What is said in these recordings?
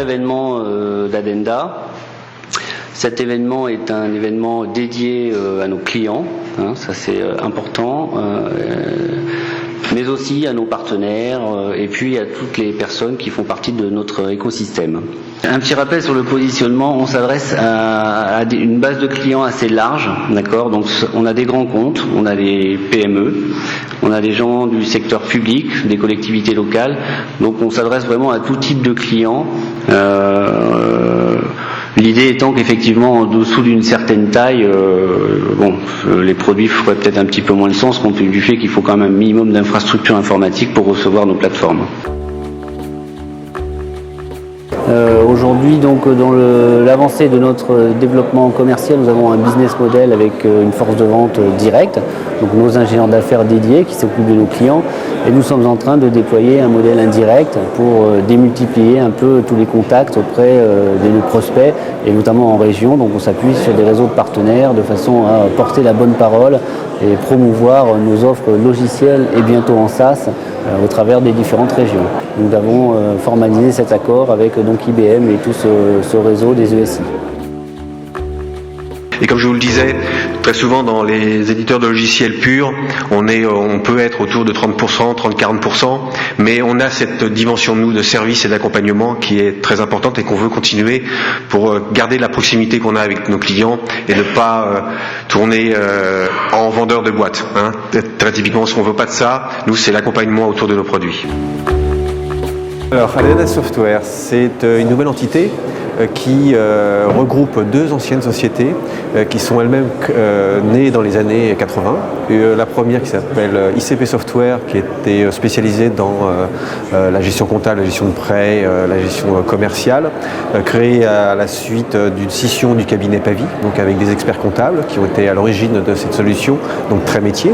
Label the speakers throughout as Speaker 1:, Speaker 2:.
Speaker 1: événement d'Addenda. Cet événement est un événement dédié à nos clients, hein, ça c'est important, mais aussi à nos partenaires et puis à toutes les personnes qui font partie de notre écosystème. Un petit rappel sur le positionnement, on s'adresse à une base de clients assez large, d'accord. Donc on a des grands comptes, on a des PME, on a des gens du secteur public, des collectivités locales, donc on s'adresse vraiment à tout type de clients. L'idée étant qu'effectivement, en dessous d'une certaine taille, les produits feraient peut-être un petit peu moins de sens compte tenu du fait qu'il faut quand même un minimum d'infrastructure informatique pour recevoir nos plateformes. Aujourd'hui, donc, dans l'avancée de notre développement commercial, nous avons un business model avec une force de vente directe, donc nos ingénieurs d'affaires dédiés qui s'occupent de nos clients, et nous sommes en train de déployer un modèle indirect pour démultiplier un peu tous les contacts auprès de nos prospects, et notamment en région. Donc on s'appuie sur des réseaux de partenaires de façon à porter la bonne parole et promouvoir nos offres logicielles et bientôt en SaaS au travers des différentes régions. Nous avons formalisé cet accord avec donc IBM et tout ce réseau des ESI.
Speaker 2: Et comme je vous le disais, très souvent dans les éditeurs de logiciels purs, on peut être autour de 30%, 30-40%, mais on a cette dimension de nous de service et d'accompagnement qui est très importante et qu'on veut continuer pour garder la proximité qu'on a avec nos clients et ne pas tourner en vendeur de boîte. Hein. Très typiquement, on ne veut pas de ça. Nous, c'est l'accompagnement autour de nos produits.
Speaker 3: Alors, Addenda Software, c'est une nouvelle entité qui regroupe deux anciennes sociétés qui sont elles-mêmes nées dans les années 80. La première qui s'appelle ICP Software, qui était spécialisée dans la gestion comptable, la gestion de prêts, la gestion commerciale, créée à la suite d'une scission du cabinet Pavie, donc avec des experts comptables qui ont été à l'origine de cette solution, donc très métier.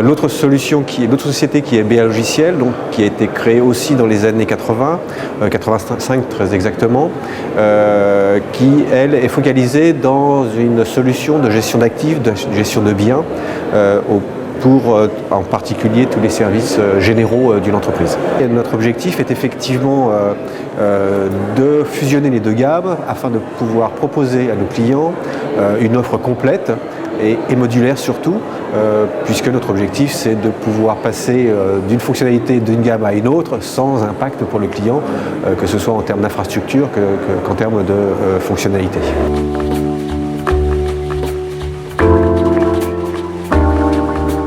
Speaker 3: L'autre société qui est BA Logiciel, donc qui a été créée aussi dans les années 80, 85 très exactement, qui elle est focalisée dans une solution de gestion d'actifs, de gestion de biens, pour en particulier tous les services généraux d'une entreprise. Et notre objectif est effectivement de fusionner les deux gammes afin de pouvoir proposer à nos clients une offre complète et modulaire surtout, puisque notre objectif c'est de pouvoir passer d'une fonctionnalité d'une gamme à une autre sans impact pour le client, que ce soit en termes d'infrastructure qu'en termes de fonctionnalité.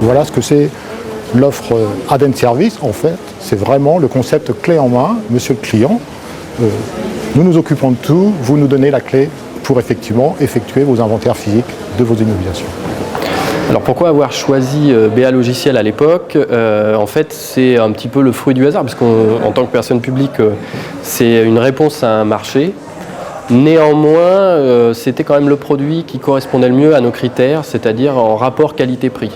Speaker 4: Voilà ce que c'est l'offre Addenda Service. En fait, c'est vraiment le concept clé en main. Monsieur le client, nous nous occupons de tout, vous nous donnez la clé pour effectivement effectuer vos inventaires physiques de vos immobilisations.
Speaker 5: Alors pourquoi avoir choisi BA Logiciel à l'époque ? En fait, c'est un petit peu le fruit du hasard, parce qu'en tant que personne publique, c'est une réponse à un marché. Néanmoins, c'était quand même le produit qui correspondait le mieux à nos critères, c'est-à-dire en rapport qualité-prix.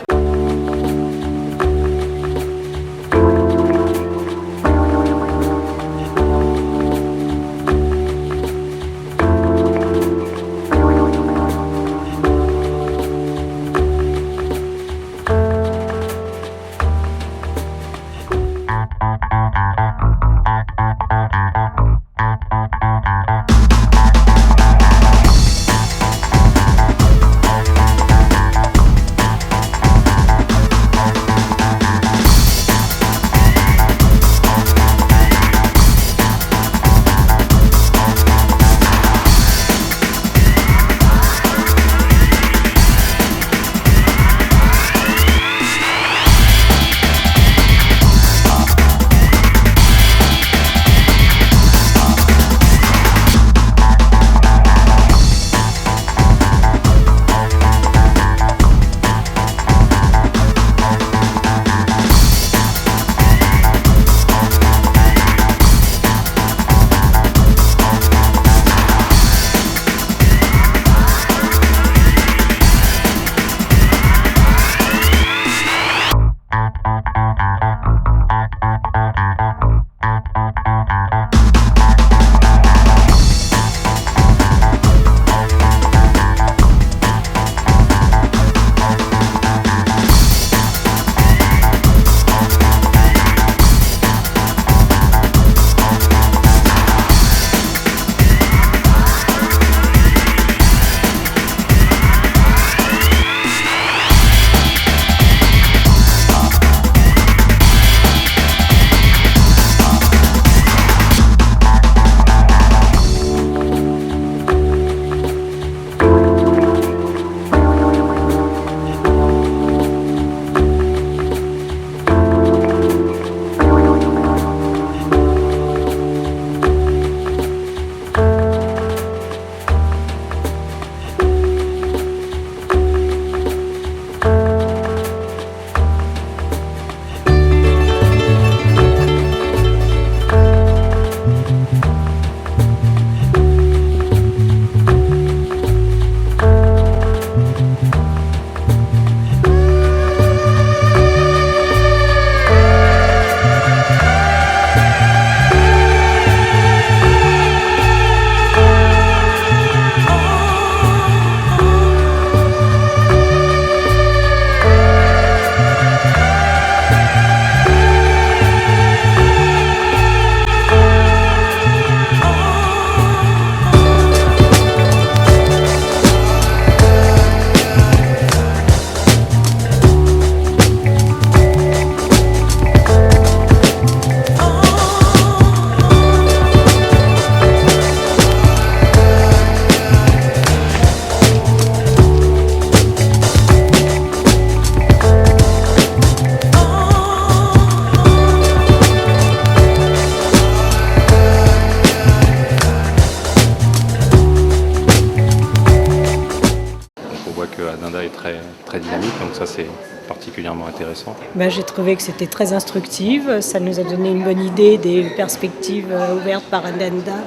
Speaker 6: que Addenda est très, très dynamique, donc ça c'est particulièrement intéressant.
Speaker 7: J'ai trouvé que c'était très instructif, ça nous a donné une bonne idée des perspectives ouvertes par Addenda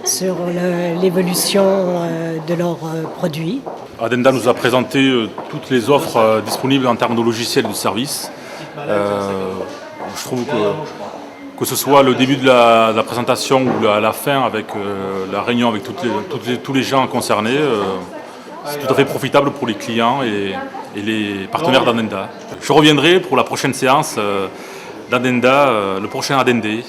Speaker 7: sur l'évolution de leurs produits.
Speaker 8: Addenda nous a présenté toutes les offres disponibles en termes de logiciels et de services. Je trouve que ce soit le début de la présentation ou à la fin avec la réunion avec tous les gens concernés, c'est tout à fait profitable pour les clients et les partenaires d'Addenda. Je reviendrai pour la prochaine séance d'Addenda, le prochain Addendé.